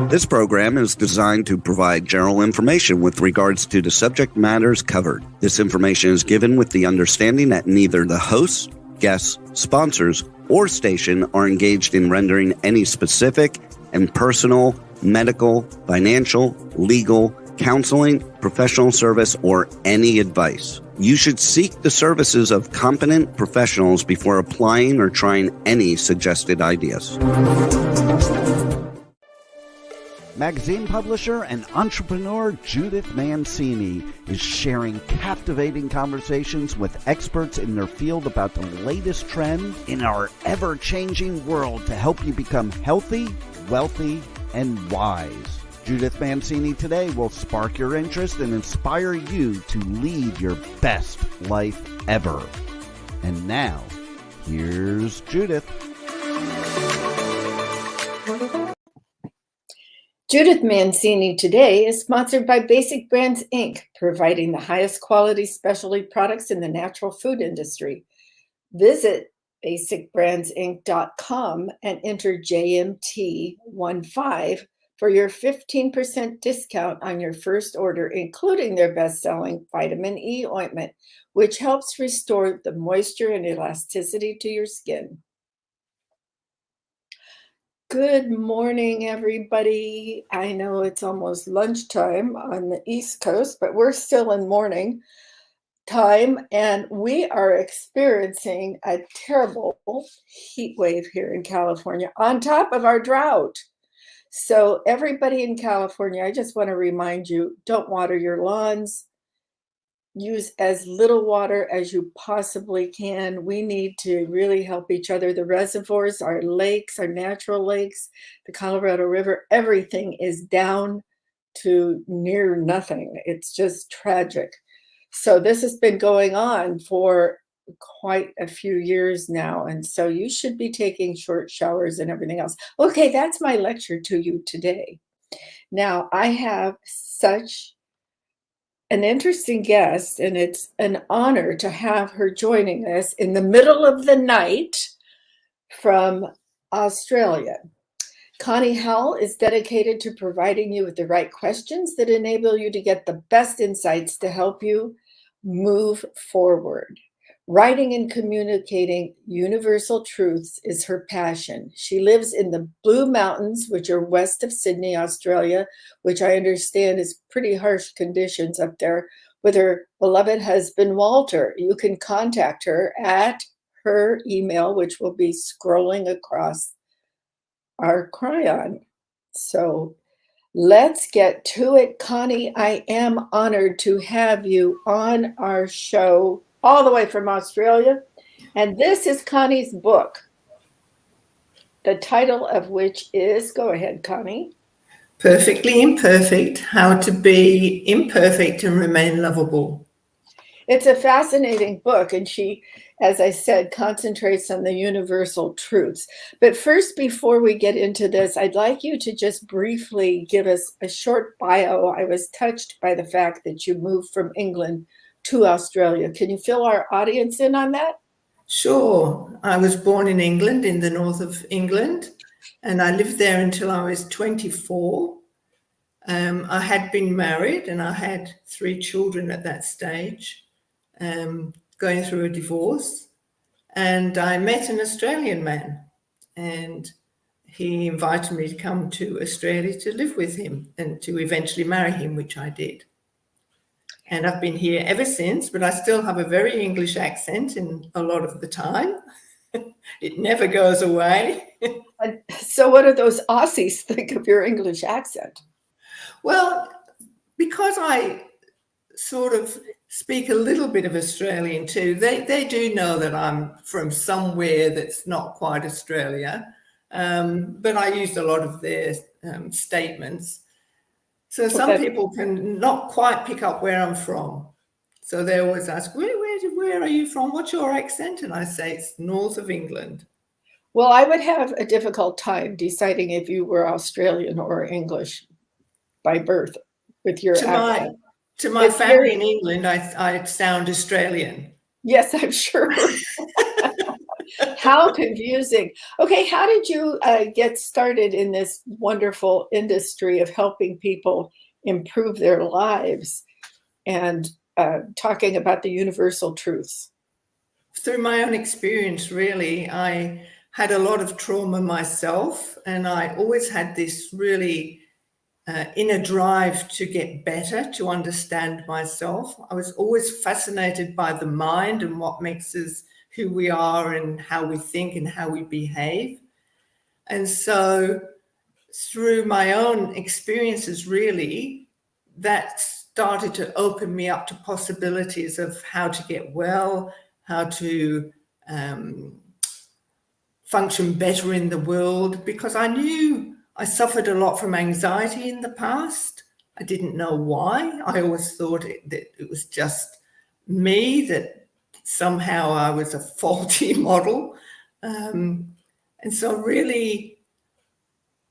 This program is designed to provide general information with regards to the subject matters covered. This information is given with the understanding that neither the hosts, guests, sponsors, or station are engaged in rendering any specific and personal, medical, financial, legal, counseling, professional service, or any advice. You should seek the services of competent professionals before applying or trying any suggested ideas. Magazine publisher and entrepreneur Judith Mancini is sharing captivating conversations with experts in their field about the latest trends in our ever-changing world to help you become healthy, wealthy, and wise. Judith Mancini Today will spark your interest and inspire you to lead your best life ever. And now, here's Judith. Judith Mancini Today is sponsored by Basic Brands, Inc., providing the highest quality specialty products in the natural food industry. Visit basicbrandsinc.com and enter JMT15 for your 15% discount on your first order, including their best-selling vitamin E ointment, which helps restore the moisture and elasticity to your skin. Good morning, everybody. I know it's almost lunchtime on the East Coast, but we're still in morning time, and we are experiencing a terrible heat wave here in California on top of our drought. So everybody in California, I just want to remind you, don't water your lawns. Use as little water as you possibly can. We need to really help each other. The reservoirs, our lakes, our natural lakes, the Colorado River, everything is down to near nothing. It's just tragic. So this has been going on for quite a few years now. And so you should be taking short showers and everything else. Okay, that's my lecture to you today. Now, I have such an interesting guest, and it's an honor to have her joining us in the middle of the night from Australia. Connie Howell is dedicated to providing you with the right questions that enable you to get the best insights to help you move forward. Writing and communicating universal truths is her passion. She lives in the Blue Mountains, which are west of Sydney, Australia, which I understand is pretty harsh conditions up there, with her beloved husband, Walter. You can contact her at her email, which will be scrolling across our cryon. So let's get to it. Connie, I am honored to have you on our show all the way from Australia. And this is Connie's book, the title of which is, go ahead, Connie. Perfectly Imperfect, How to Be Imperfect and Remain Lovable. It's a fascinating book, and she, as I said, concentrates on the universal truths. But first, before we get into this, I'd like you to just briefly give us a short bio. I was touched by the fact that you moved from England to Australia. Can you fill our audience in on that? Sure. I was born in England, in the north of England, and I lived there until I was 24. I had been married and I had 3 children at that stage, going through a divorce. And I met an Australian man, and he invited me to come to Australia to live with him and to eventually marry him, which I did. And I've been here ever since, but I still have a very English accent in a lot of the time. It never goes away. So what do those Aussies think of your English accent? Well, because I sort of speak a little bit of Australian too, they do know that I'm from somewhere that's not quite Australia, but I used a lot of their statements. So some people can not quite pick up where I'm from. So they always ask, where are you from? What's your accent? And I say, it's north of England. Well, I would have a difficult time deciding if you were Australian or English by birth with your accent. To my family in England, I sound Australian. Yes, I'm sure. How confusing. Okay, how did you get started in this wonderful industry of helping people improve their lives and talking about the universal truths? Through my own experience, really, I had a lot of trauma myself, and I always had this really inner drive to get better, to understand myself. I was always fascinated by the mind and what makes us who we are and how we think and how we behave. And so through my own experiences, really, that started to open me up to possibilities of how to get well, how to function better in the world, because I knew I suffered a lot from anxiety in the past. I didn't know why. I always thought that it was just me, that somehow I was a faulty model. And so really,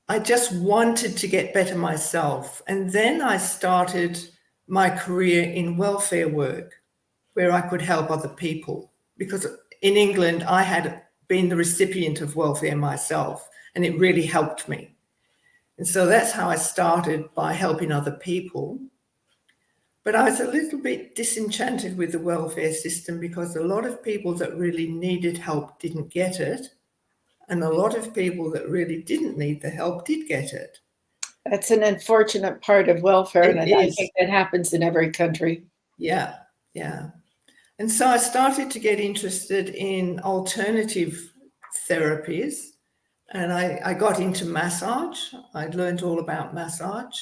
I just wanted to get better myself. And then I started my career in welfare work, where I could help other people. Because in England, I had been the recipient of welfare myself, and it really helped me. And so that's how I started, by helping other people. But I was a little bit disenchanted with the welfare system, because a lot of people that really needed help didn't get it. And a lot of people that really didn't need the help did get it. That's an unfortunate part of welfare, and I think that happens in every country. Yeah. And so I started to get interested in alternative therapies, and I got into massage. I learned all about massage.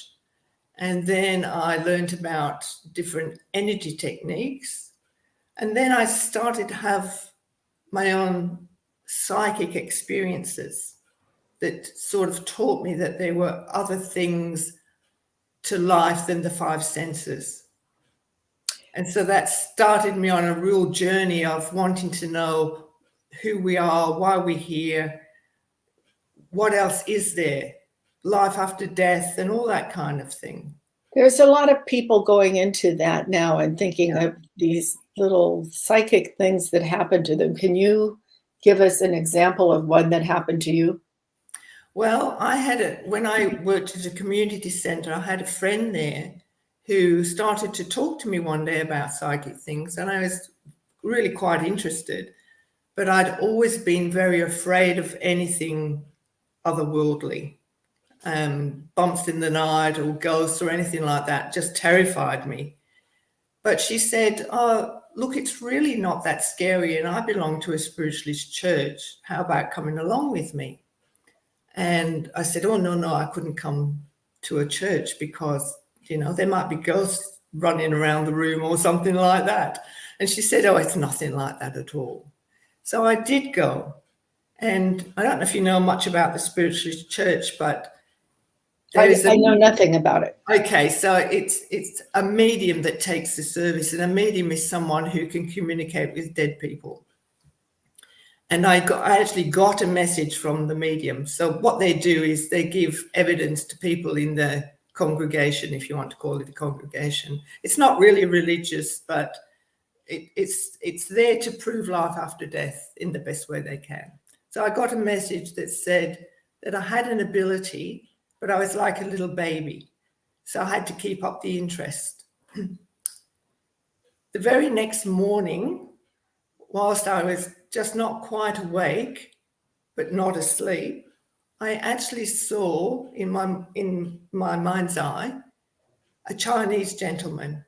And then I learned about different energy techniques. And then I started to have my own psychic experiences that sort of taught me that there were other things to life than the five senses. And so that started me on a real journey of wanting to know who we are, why we're here, what else is there, life after death, and all that kind of thing. There's a lot of people going into that now and thinking of these little psychic things that happen to them. Can you give us an example of one that happened to you? Well, when I worked at a community center, I had a friend there who started to talk to me one day about psychic things, and I was really quite interested. But I'd always been very afraid of anything otherworldly. Bumps in the night or ghosts or anything like that just terrified me. But she said, "Oh, look, it's really not that scary, and I belong to a spiritualist church. How about coming along with me?" And I said, "Oh, no, I couldn't come to a church because, there might be ghosts running around the room or something like that." And she said, "Oh, it's nothing like that at all." So I did go. And I don't know if you know much about the spiritualist church, but I know nothing about it. Okay, so it's a medium that takes the service, and a medium is someone who can communicate with dead people. And I actually got a message from the medium. So what they do is they give evidence to people in the congregation, if you want to call it a congregation. It's not really religious, but it's there to prove life after death in the best way they can. So I got a message that said that I had an ability, but I was like a little baby. So I had to keep up the interest. The very next morning, whilst I was just not quite awake, but not asleep, I actually saw in my mind's eye a Chinese gentleman.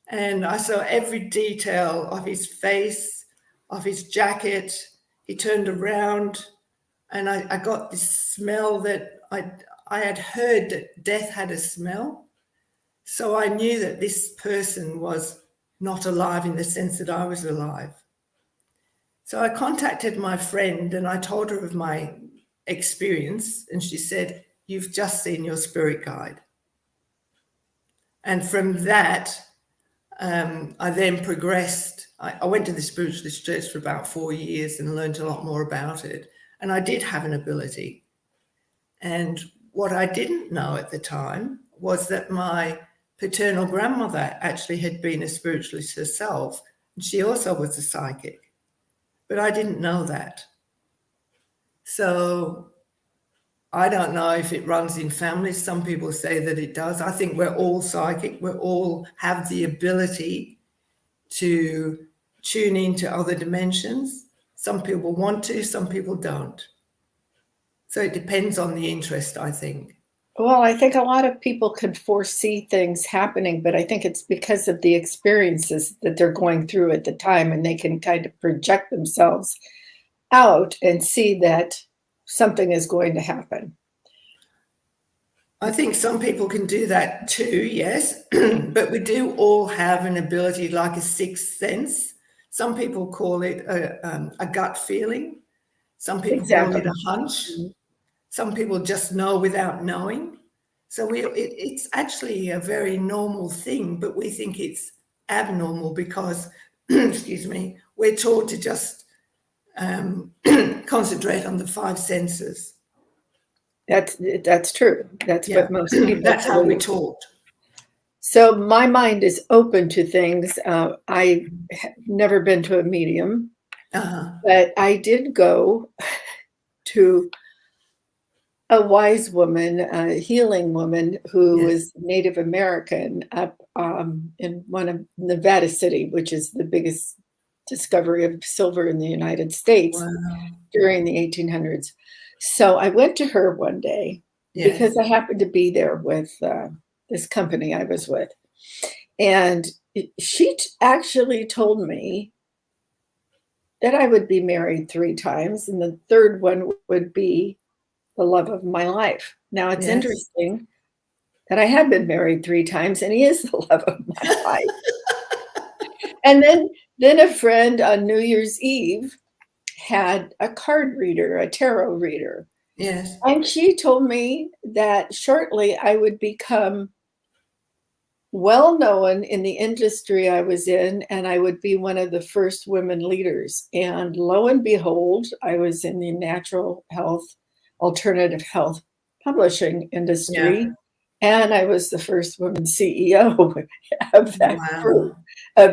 And I saw every detail of his face, of his jacket. He turned around, and I got this smell that I had heard that death had a smell. So I knew that this person was not alive in the sense that I was alive. So I contacted my friend and I told her of my experience, and she said, "You've just seen your spirit guide." And from that, I then progressed. I went to the spiritualist church for about 4 years and learned a lot more about it. And I did have an ability. And what I didn't know at the time was that my paternal grandmother actually had been a spiritualist herself. And she also was a psychic. but I didn't know that. So I don't know if it runs in families. Some people say that it does. I think we're all psychic. We all have the ability to tune into other dimensions. Some people want to, some people don't. So it depends on the interest, I think. Well, I think a lot of people can foresee things happening, but I think it's because of the experiences that they're going through at the time, and they can kind of project themselves out and see that something is going to happen. I think some people can do that too, yes, but we do all have an ability, like a sixth sense. Some people call it a gut feeling. Some people call it a hunch. Some people just know without knowing. So it's actually a very normal thing, but we think it's abnormal because, excuse me, we're taught to just concentrate on the five senses. That's true. That's what most people. That's how we're taught. So my mind is open to things. I have never been to a medium, but I did go to a wise woman, a healing woman who was Native American up in one of Nevada City, which is the biggest discovery of silver in the United States during the 1800s. So I went to her one day because I happened to be there with this company I was with. And she actually told me that I would be married 3 times, and the third one would be the love of my life. Now, it's interesting that I have been married 3 times, and he is the love of my life. And then a friend on New Year's Eve had a card reader, a tarot reader. Yes. And she told me that shortly I would become well known in the industry I was in, and I would be one of the first women leaders. And lo and behold, I was in the natural health, alternative health publishing industry. And I was the first woman CEO of that group.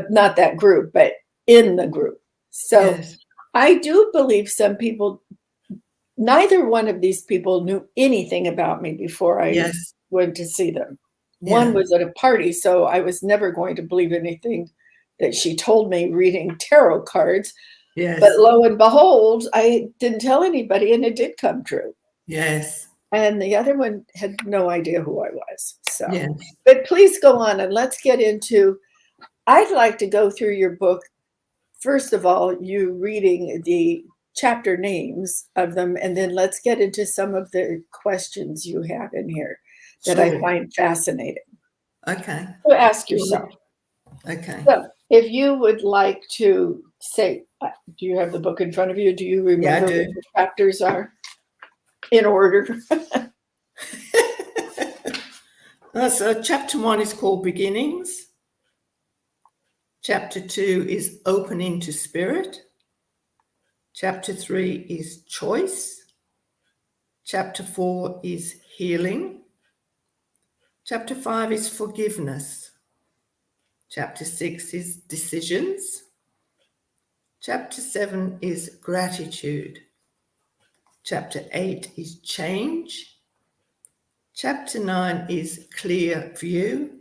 Not that group, but in the group. So I do believe some people, neither one of these people knew anything about me before I went to see them. One was at a party, so I was never going to believe anything that she told me reading tarot cards. But lo and behold, I didn't tell anybody, and it did come true. And the other one had no idea who I was. So, but please go on and let's get into, I'd like to go through your book. First of all, you reading the chapter names of them, and then let's get into some of the questions you have in here that I find fascinating. Okay. So ask yourself. Okay. So if you would like to say, do you have the book in front of you? Do you remember what the chapters are in order? So chapter 1 is called Beginnings. Chapter 2 is Opening to Spirit. Chapter 3 is Choice. Chapter 4 is Healing. Chapter 5 is Forgiveness. Chapter 6 is Decisions. Chapter 7 is Gratitude. Chapter 8 is Change. Chapter 9 is Clear View.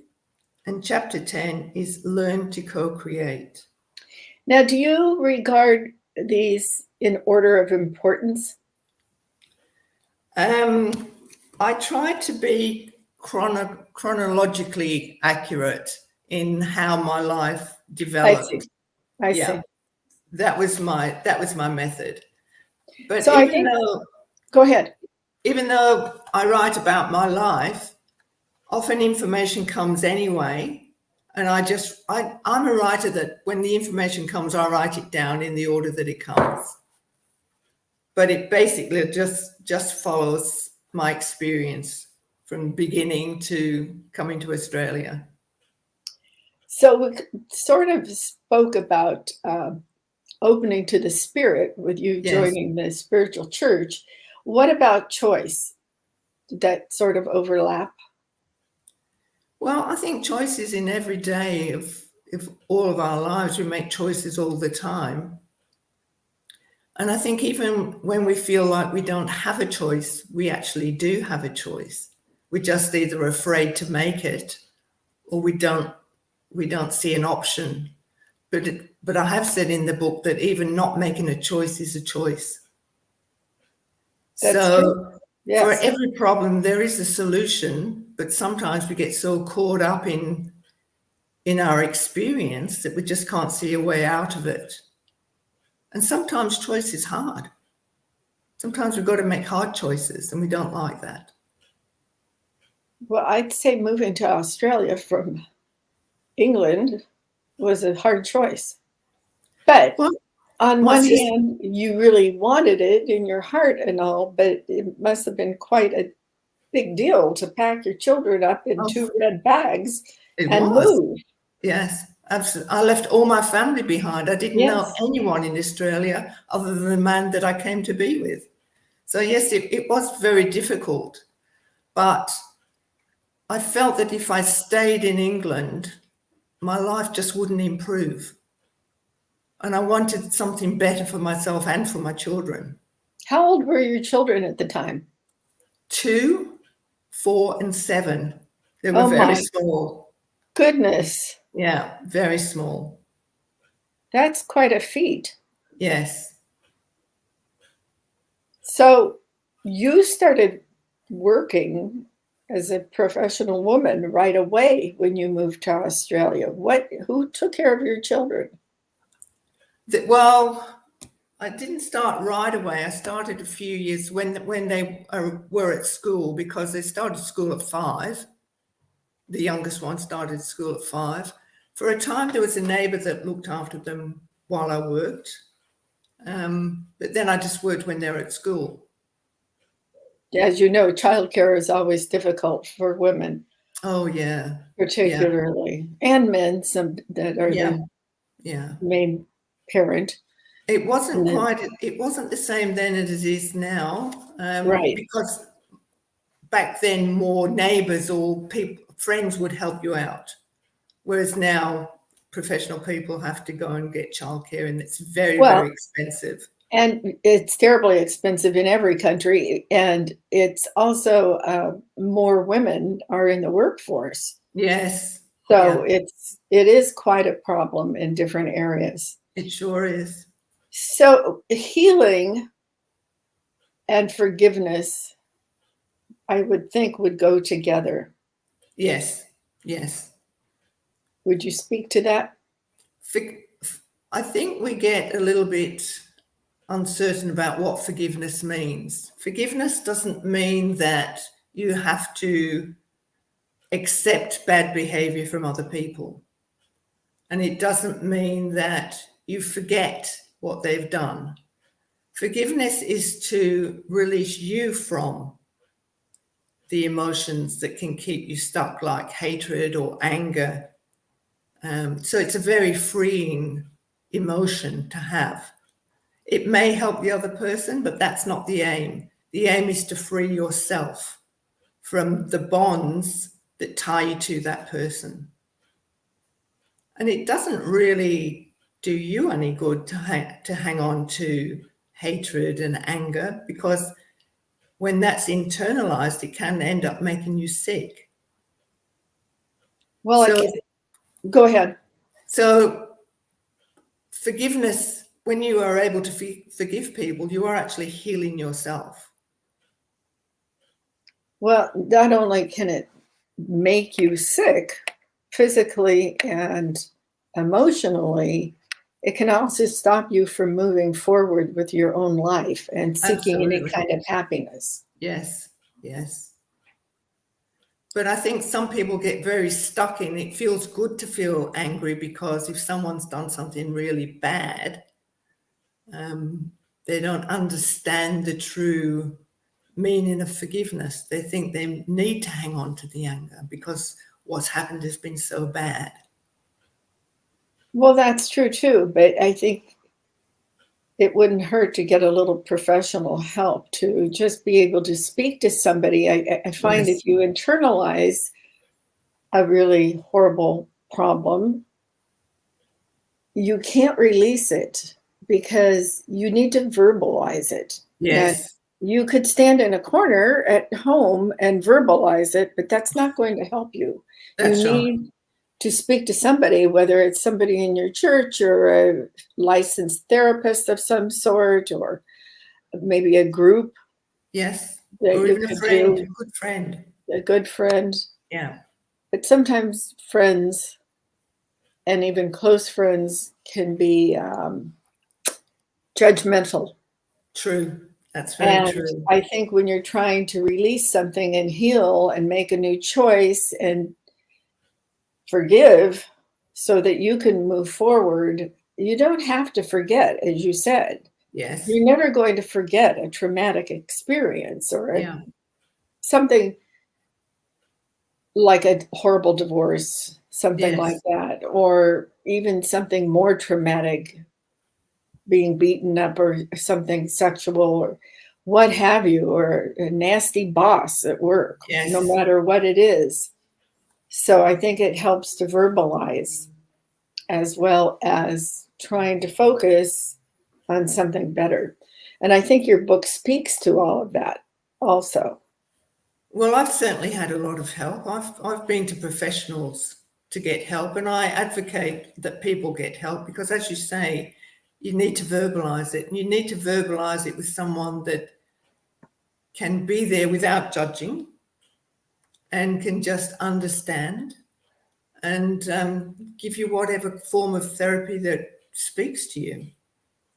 And chapter 10 is Learn to Co-Create. Now, do you regard these in order of importance? I try to be chronologically accurate in how my life developed. I see. That was my method. But so go ahead. Even though I write about my life, often information comes anyway, and I'm a writer that when the information comes, I write it down in the order that it comes. But it basically just follows my experience from beginning to coming to Australia. So we sort of spoke about opening to the spirit with you joining the spiritual church. What about choice? Did that sort of overlap? Well, I think choice is in every day of all of our lives. We make choices all the time. And I think even when we feel like we don't have a choice, we actually do have a choice. We're just either afraid to make it, or we don't see an option. But I have said in the book that even not making a choice is a choice. That's so true. Yes. For every problem, there is a solution, but sometimes we get so caught up in our experience that we just can't see a way out of it. And sometimes choice is hard. Sometimes we've got to make hard choices, and we don't like that. Well, I'd say moving to Australia from England was a hard choice. But on one hand, you really wanted it in your heart and all, but it must have been quite a big deal to pack your children up in 2 red bags and move. Yes, absolutely. I left all my family behind. I didn't know anyone in Australia other than the man that I came to be with. So yes, it was very difficult, but I felt that if I stayed in England, my life just wouldn't improve. And I wanted something better for myself and for my children. How old were your children at the time? 2, 4, and 7. They were very small. Goodness. Yeah, very small. That's quite a feat. Yes. So you started working as a professional woman right away when you moved to Australia. Who took care of your children? Well, I didn't start right away. I started a few years when they were at school, because they started school at 5. The youngest one started school at 5. For a time, there was a neighbour that looked after them while I worked. But then I just worked when they were at school. As you know, childcare is always difficult for women. Oh, yeah. Particularly. Yeah. And men, some that are the main parent. It wasn't the same then as it is now. Right. Because back then, more neighbours or friends would help you out. Whereas now, professional people have to go and get childcare, and it's very expensive. And it's terribly expensive in every country. And it's also more women are in the workforce. Yes. So it is quite a problem in different areas. It sure is. So healing and forgiveness, I would think, would go together. Yes. Yes. Would you speak to that? I think we get a little bit uncertain about what forgiveness means. Forgiveness doesn't mean that you have to accept bad behavior from other people. And it doesn't mean that you forget what they've done. Forgiveness is to release you from the emotions that can keep you stuck, like hatred or anger. So it's a very freeing emotion to have. It may help the other person, but that's not the aim. The aim is to free yourself from the bonds that tie you to that person. And it doesn't really do you any good to hang on to hatred and anger, because when that's internalized, it can end up making you sick. Well, go ahead. So forgiveness, when you are able to forgive people, you are actually healing yourself. Well, not only can it make you sick physically and emotionally, it can also stop you from moving forward with your own life and seeking any kind of happiness. Yes, yes. But I think some people get very stuck in it. Feels good to feel angry, because if someone's done something really bad, they don't understand the true meaning of forgiveness. They think they need to hang on to the anger because what's happened has been so bad. Well, that's true too, but I think it wouldn't hurt to get a little professional help, to just be able to speak to somebody. I find if you internalize a really horrible problem, you can't release it. because you need to verbalize it. And Yes. you could stand in a corner at home and verbalize it, but that's not going to help you. You That's right. need to speak to somebody, whether it's somebody in your church or a licensed therapist of some sort, or maybe a group Yes. that Or you even a could friend, do, a good friend. a good friend. Yeah. But sometimes friends and even close friends can be judgmental. True. That's very And true. I think when you're trying to release something and heal and make a new choice and forgive so that you can move forward, you don't have to forget, as you said. Yes. You're never going to forget a traumatic experience or Yeah. something like a horrible divorce, something like Yes. that, or even something more traumatic, being beaten up or something sexual or what have you, or a nasty boss at work, no Yes. matter what it is. So I think it helps to verbalize as well as trying to focus on something better. And I think your book speaks to all of that also. Well, I've certainly had a lot of help. I've been to professionals to get help, and I advocate that people get help because, as you say, you need to verbalize it, and you need to verbalize it with someone that can be there without judging and can just understand and give you whatever form of therapy that speaks to you.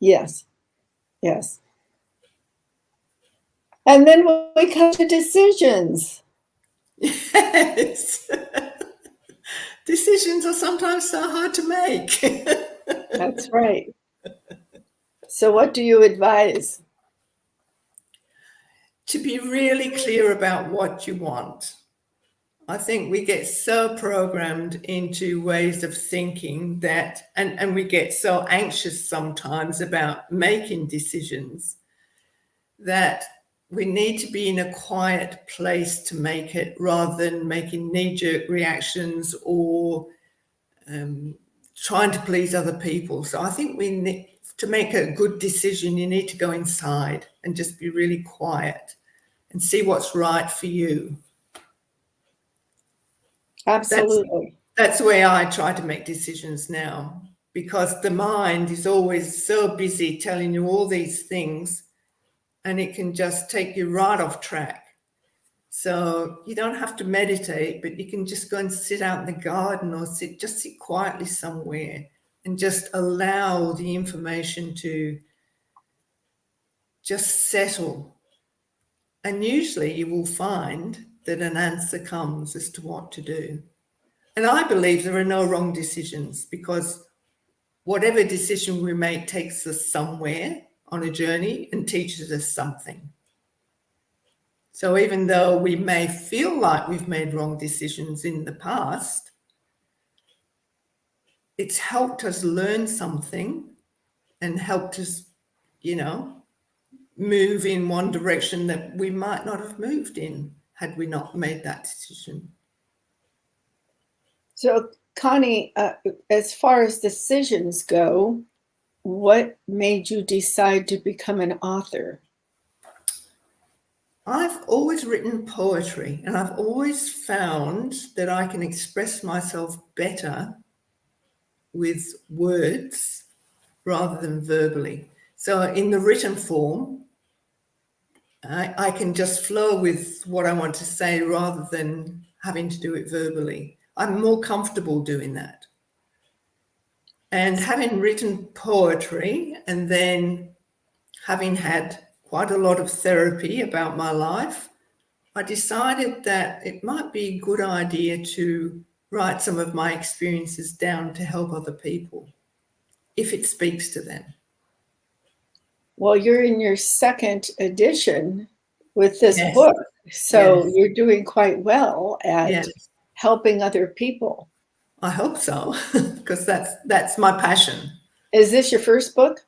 Yes, yes. And then we come to decisions. Yes. Decisions are sometimes so hard to make. That's right. So, what do you advise? To be really clear about what you want. I think we get so programmed into ways of thinking that, and we get so anxious sometimes about making decisions that we need to be in a quiet place to make it rather than making knee-jerk reactions or trying to please other people. So I think we need to make a good decision. You need to go inside and just be really quiet and see what's right for you. Absolutely. That's the way I try to make decisions now, because the mind is always so busy telling you all these things and it can just take you right off track. So you don't have to meditate, but you can just go and sit out in the garden or sit quietly somewhere and just allow the information to just settle. And usually you will find that an answer comes as to what to do. And I believe there are no wrong decisions, because whatever decision we make takes us somewhere on a journey and teaches us something. So even though we may feel like we've made wrong decisions in the past, it's helped us learn something and helped us, move in one direction that we might not have moved in had we not made that decision. So, Connie, as far as decisions go, what made you decide to become an author? I've always written poetry, and I've always found that I can express myself better with words rather than verbally. So in the written form, I can just flow with what I want to say rather than having to do it verbally. I'm more comfortable doing that. And having written poetry and then having had quite a lot of therapy about my life, I decided that it might be a good idea to write some of my experiences down to help other people, if it speaks to them. Well, you're in your second edition with this Yes, book, so yes, you're doing quite well at yes. helping other people. I hope so, because that's my passion. Is this your first book?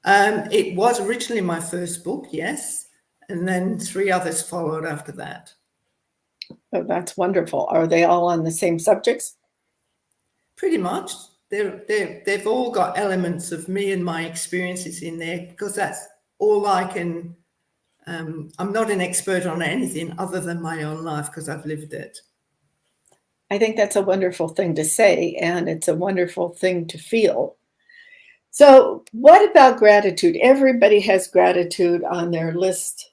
It was originally my first book, yes, and then 3 others followed after that. Oh, that's wonderful. Are they all on the same subjects? Pretty much, they've all got elements of me and my experiences in there, because that's all I can. I'm not an expert on anything other than my own life, because I've lived it. I think that's a wonderful thing to say, and it's a wonderful thing to feel. So what about gratitude? Everybody has gratitude on their list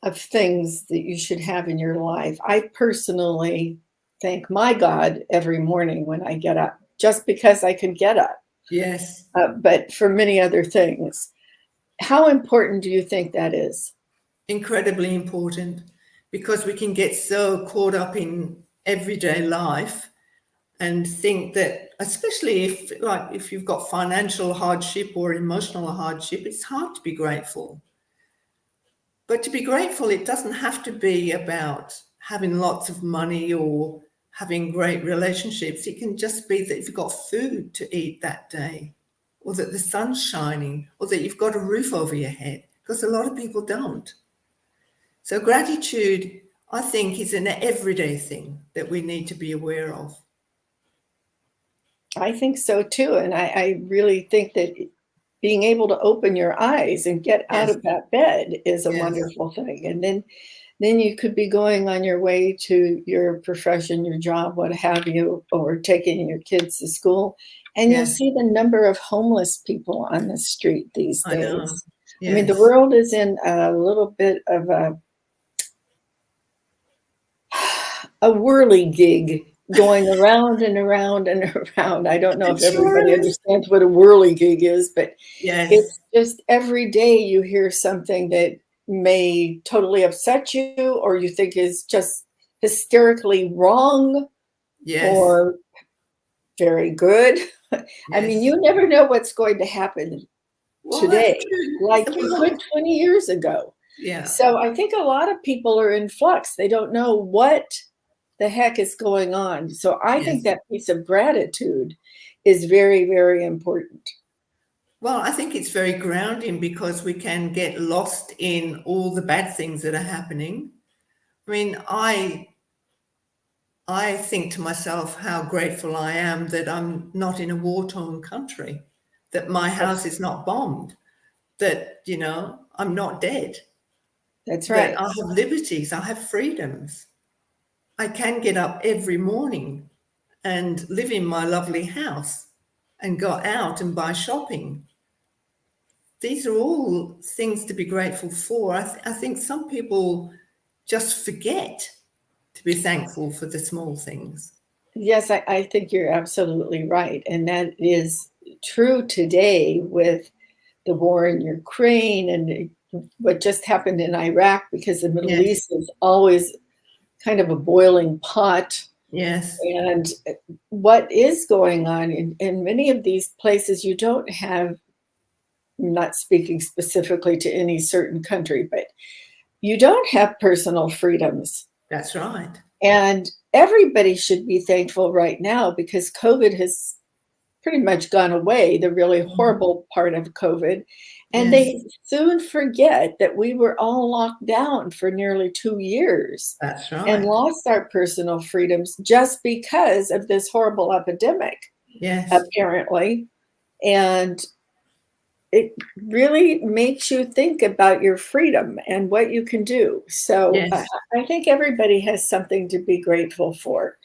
of things that you should have in your life. I personally thank my God every morning when I get up, just because I can get up. Yes. But for many other things. How important do you think that is? Incredibly important, because we can get so caught up in everyday life and think that, especially if you've got financial hardship or emotional hardship, it's hard to be grateful. But to be grateful, it doesn't have to be about having lots of money or having great relationships. It can just be that you've got food to eat that day, or that the sun's shining, or that you've got a roof over your head, because a lot of people don't. So gratitude, I think, is an everyday thing that we need to be aware of. I think so too. And I really think that being able to open your eyes and get out of that bed is a wonderful thing. And then you could be going on your way to your profession, your job, what have you, or taking your kids to school. And you'll see the number of homeless people on the street these days. I know. I mean, the world is in a little bit of a whirligig going around and around and around. I don't know if everybody understands what a whirligig is, but it's just every day you hear something that may totally upset you, or you think is just hysterically wrong, or very good. I mean, you never know what's going to happen today, like you could 20 years ago. So I think a lot of people are in flux. They don't know what the heck is going on. So I think that piece of gratitude is very, very important. Well, I think it's very grounding, because we can get lost in all the bad things that are happening. I mean, I think to myself how grateful I am that I'm not in a war-torn country, that my house is not bombed, that, I'm not dead. That's right. That I have liberties, I have freedoms. I can get up every morning and live in my lovely house and go out and buy shopping. These are all things to be grateful for. I think some people just forget to be thankful for the small things. Yes, I think you're absolutely right. And that is true today with the war in Ukraine and what just happened in Iraq, because the Middle East is always kind of a boiling pot. And what is going on in many of these places, you don't have, I'm not speaking specifically to any certain country, but you don't have personal freedoms. That's right. And everybody should be thankful right now, because COVID has pretty much gone away, the really horrible part of COVID. And they soon forget that we were all locked down for nearly 2 years. That's right. And lost our personal freedoms just because of this horrible epidemic, apparently. And it really makes you think about your freedom and what you can do. So I think everybody has something to be grateful for,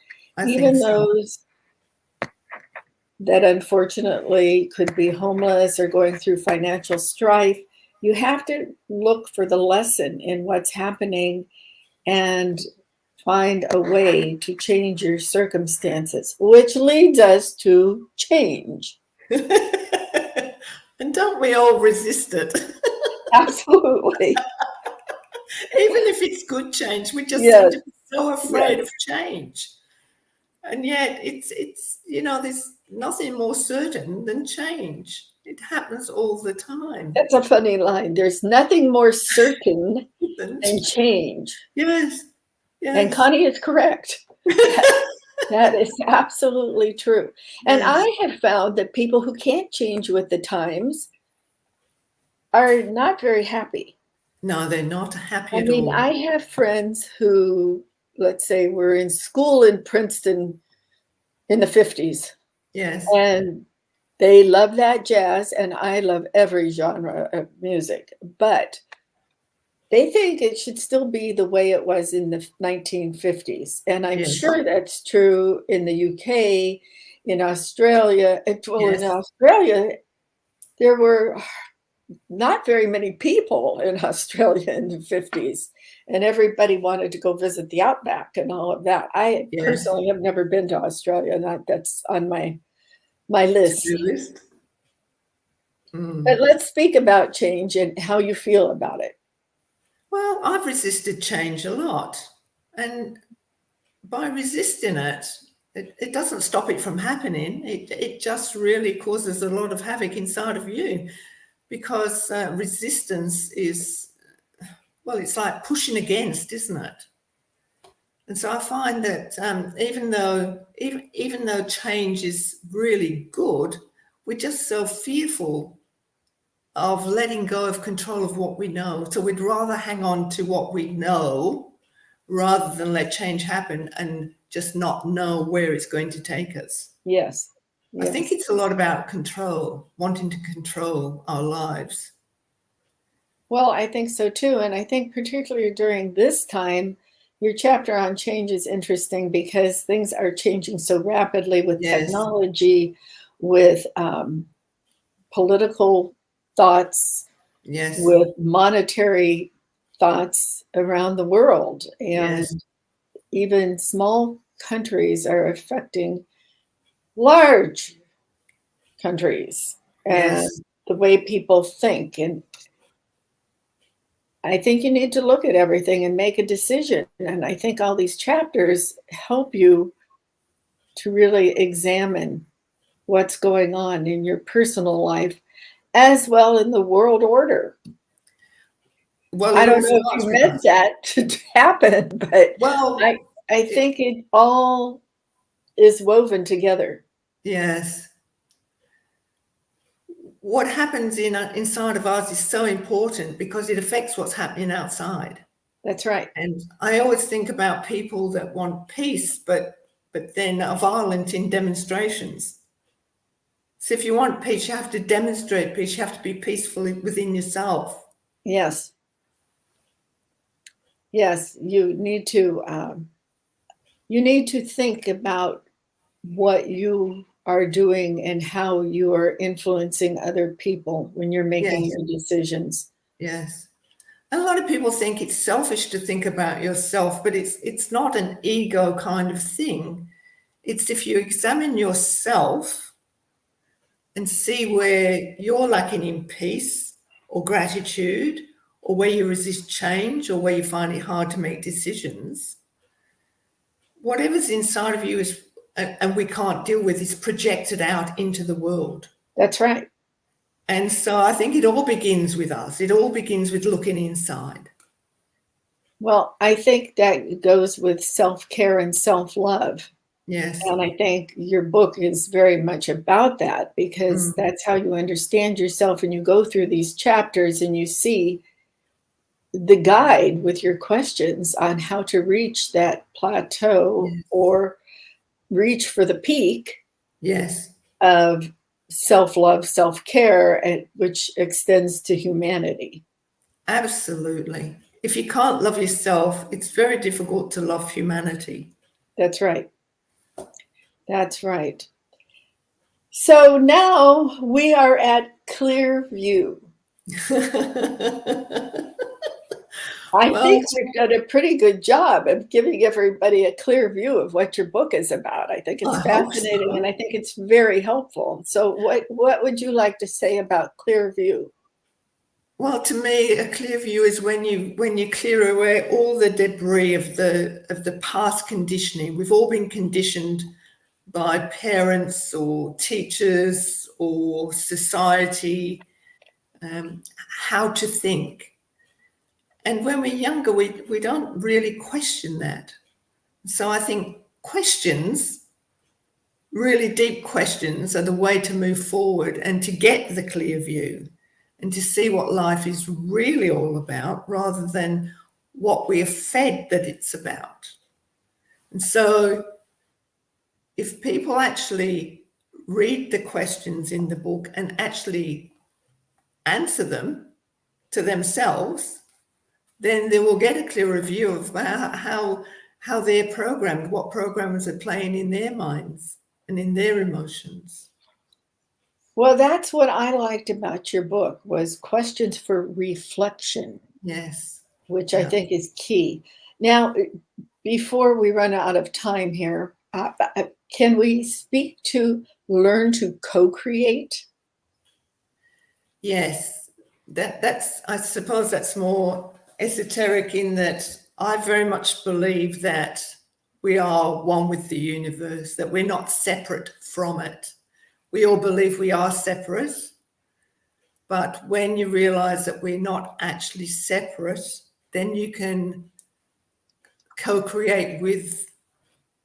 even those that unfortunately could be homeless or going through financial strife. You have to look for the lesson in what's happening and find a way to change your circumstances, which leads us to change. And don't we all resist it? Absolutely. Even if it's good change, we just seem to be so afraid of change. And yet it's there's nothing more certain than change. It happens all the time. That's a funny line. There's nothing more certain than change. Yes. And Connie is correct. That is absolutely true. And I have found that people who can't change with the times are not very happy. No, they're not happy at all. I mean, I have friends who, let's say, were in school in Princeton in the 50s. Yes. And they love that jazz, and I love every genre of music, but they think it should still be the way it was in the 1950s, and I'm Yes. sure that's true in the UK, in Australia. Well, in Yes. Australia, there were not very many people in Australia in the 50s, and everybody wanted to go visit the outback and all of that. I Yes. personally have never been to Australia, that's on my list. To-do list. But let's speak about change and how you feel about it. Well, I've resisted change a lot. And by resisting it, it doesn't stop it from happening. It just really causes a lot of havoc inside of you, because resistance is, well, it's like pushing against, isn't it? And so I find that even though change is really good, we're just so fearful of letting go of control of what we know. So we'd rather hang on to what we know rather than let change happen and just not know where it's going to take us. Yes. I think Yes. it's a lot about control, wanting to control our lives. Well, I think so too. And I think particularly during this time, your chapter on change is interesting because things are changing so rapidly with Yes. technology, with political thoughts, Yes. with monetary thoughts around the world. And Yes. even small countries are affecting large countries and Yes. the way people think. And I think you need to look at everything and make a decision. And I think all these chapters help you to really examine what's going on in your personal life as well in the world order. Well, I it all don't know if starts you with meant us. that to happen, but Well, I think it all is woven together. yes. What happens inside of us is so important because it affects what's happening outside. That's right. And I always think about people that want peace, but then are violent in demonstrations. So if you want peace, you have to demonstrate peace. You have to be peaceful within yourself. Yes. Yes, you need to think about what you are doing and how you are influencing other people when you're making Yes, your decisions. yes. And a lot of people think it's selfish to think about yourself, but it's not an ego kind of thing. It's if you examine yourself and see where you're lacking in peace or gratitude, or where you resist change, or where you find it hard to make decisions, whatever's inside of you is, and we can't deal with, is projected out into the world. That's right. And so I think it all begins with us. It all begins with looking inside. Well, I think that goes with self-care and self-love. Yes. And I think your book is very much about that because that's how you understand yourself, and you go through these chapters and you see the guide with your questions on how to reach that plateau Yes. or reach for the peak Yes. of self-love, self-care, and which extends to humanity. Absolutely. If you can't love yourself, it's very difficult to love humanity. That's right. That's right. So now we are at Clear View. I think we've done a pretty good job of giving everybody a clear view of what your book is about. I think it's I hope fascinating, so. and I think it's very helpful. So what would you like to say about Clear View? Well, to me, a clear view is when you clear away all the debris of the past conditioning. We've all been conditioned by parents or teachers or society, how to think. And when we're younger, we don't really question that. So I think questions, really deep questions, are the way to move forward and to get the clear view and to see what life is really all about rather than what we are fed that it's about. And so if people actually read the questions in the book and actually answer them to themselves, then they will get a clearer view of how they're programmed, what programs are playing in their minds and in their emotions. Well, that's what I liked about your book, was questions for reflection. Yes. Which I think is key. Now, before we run out of time here, can we speak to learn to co-create? Yes, that's, I suppose that's more esoteric, in that I very much believe that we are one with the universe, that we're not separate from it. We all believe we are separate, but when you realize that we're not actually separate, then you can co-create with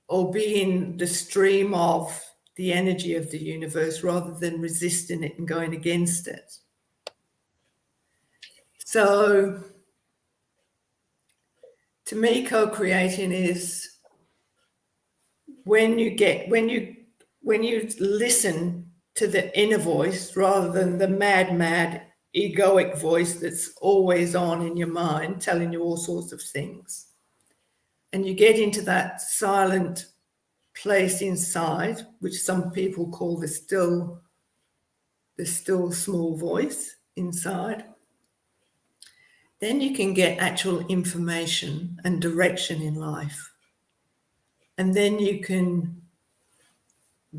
or be in the stream of the energy of the universe rather than resisting it and going against it. So to me, co-creating is when you listen to the inner voice rather than the mad egoic voice that's always on in your mind telling you all sorts of things, and you get into that silent place inside, which some people call the still small voice inside, then you can get actual information and direction in life. And then you can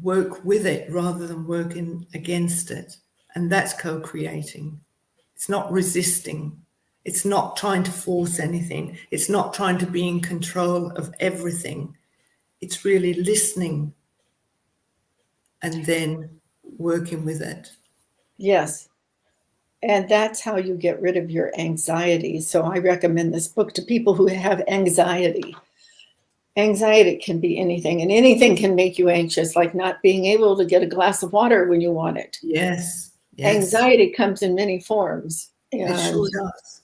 work with it rather than working against it. And that's co-creating. It's not resisting. It's not trying to force anything. It's not trying to be in control of everything. It's really listening and then working with it. Yes. And that's how you get rid of your anxiety. So I recommend this book to people who have anxiety. Anxiety can be anything, and anything can make you anxious, like not being able to get a glass of water when you want it. Yes. Anxiety comes in many forms. And it sure does.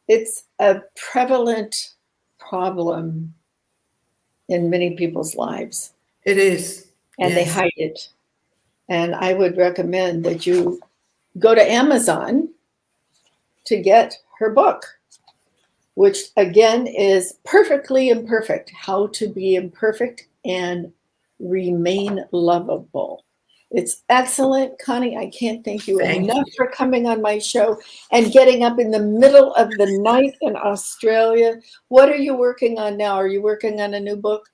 It's a prevalent problem in many people's lives. It is. And they hide it. And I would recommend that you go to Amazon to get her book, which again is Perfectly Imperfect: How to Be Imperfect and Remain Lovable. It's excellent, Connie. I can't thank you enough for coming on my show and getting up in the middle of the night in Australia. What are you working on now? Are you working on a new book?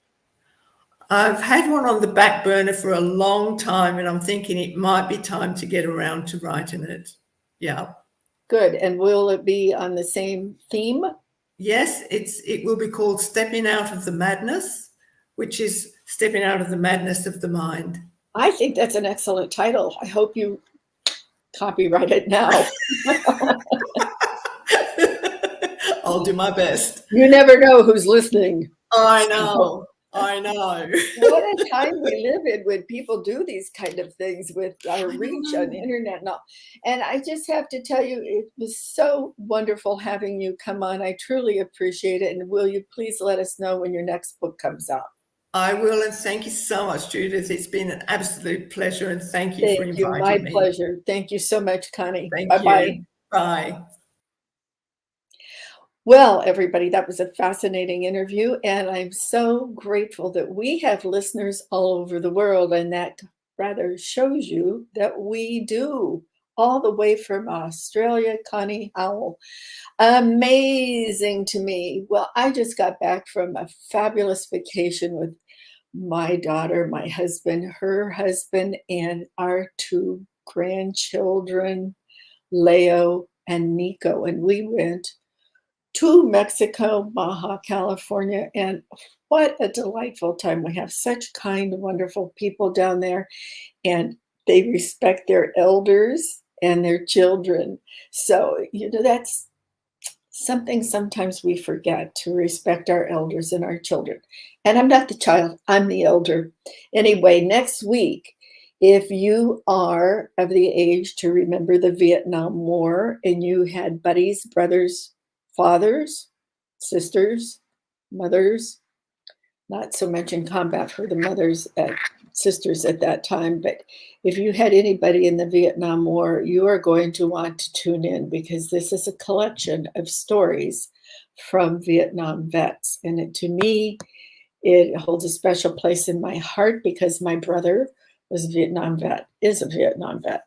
I've had one on the back burner for a long time, and I'm thinking it might be time to get around to writing it. Yeah. Good. And will it be on the same theme? Yes, it will be called Stepping Out of the Madness, which is stepping out of the madness of the mind. I think that's an excellent title. I hope you copyright it now. I'll do my best. You never know who's listening. I know. I know. What a time we live in when people do these kind of things with our reach on the internet and all. And I just have to tell you, it was so wonderful having you come on. I truly appreciate it. And will you please let us know when your next book comes out? I will, and thank you so much, Judith. It's been an absolute pleasure, and thank you for inviting me. My pleasure. Thank you so much, Connie. Bye-bye. Bye. Well, everybody, that was a fascinating interview, and I'm so grateful that we have listeners all over the world, and that rather shows you that we do, all the way from Australia. Connie Howell, amazing to me. Well, I just got back from a fabulous vacation with my daughter, my husband, her husband, and our two grandchildren, Leo and Nico, and we went to Mexico, Baja California, and what a delightful time. We have such kind, wonderful people down there, and they respect their elders and their children. So, that's something sometimes we forget, to respect our elders and our children. And I'm not the child, I'm the elder. Anyway, next week, if you are of the age to remember the Vietnam War and you had buddies, brothers, fathers, sisters, mothers, not so much in combat for the mothers, sisters at that time, but if you had anybody in the Vietnam War, you are going to want to tune in, because this is a collection of stories from Vietnam vets. And to me, it holds a special place in my heart because my brother was a Vietnam vet, is a Vietnam vet.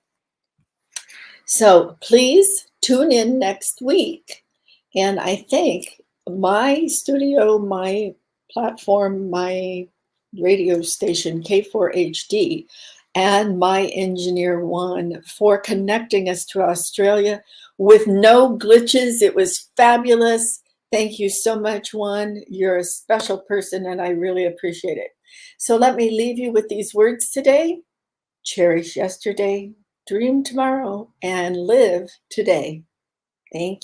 So please tune in next week. And I think my studio, my platform, my radio station, K4HD, and my engineer, Juan, for connecting us to Australia with no glitches. It was fabulous. Thank you so much, Juan. You're a special person, and I really appreciate it. So let me leave you with these words today. Cherish yesterday, dream tomorrow, and live today. Thank you.